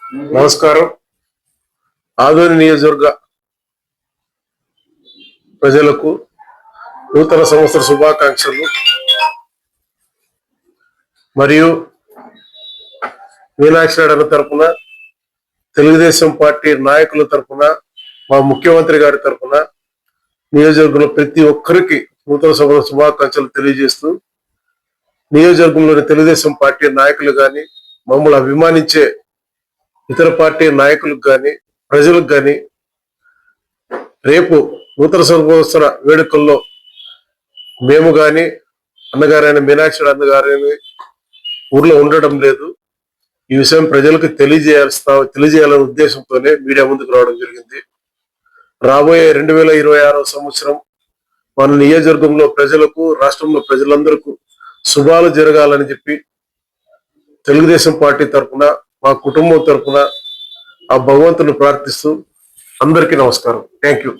నమస్కారం. ఆదోని నియోజకవర్గ ప్రజలకు నూతన సంవత్సర శుభాకాంక్షలు. మరియు మీనాక్షి నాయుడు తరఫున, తెలుగుదేశం పార్టీ నాయకుల తరఫున, మా ముఖ్యమంత్రి గారి తరఫున నియోజకవర్గంలో ప్రతి ఒక్కరికి నూతన సంవత్సర శుభాకాంక్షలు తెలియజేస్తూ, నియోజకవర్గంలోని తెలుగుదేశం పార్టీ నాయకులు కానీ, మమ్మల్ని అభిమానించే ఇతర పార్టీ నాయకులకు కానీ, ప్రజలకు కానీ రేపు నూతన సంవత్సర వేడుకల్లో మేము కానీ, అన్నగారైన మీనాక్షి అన్నగారైన ఊర్లో ఉండడం లేదు. ఈ విషయం ప్రజలకు తెలియజేయాలనే ఉద్దేశంతోనే మీడియా ముందుకు రావడం జరిగింది. రాబోయే 2026 సంవత్సరం మన నియోజకవర్గంలో ప్రజలకు, రాష్ట్రంలో ప్రజలందరికీ శుభాలు జరగాలని చెప్పి తెలుగుదేశం పార్టీ తరఫున, మా కుటుంబం తరఫున ఆ భగవంతుని ప్రార్థిస్తూ అందరికీ నమస్కారం. Thank you.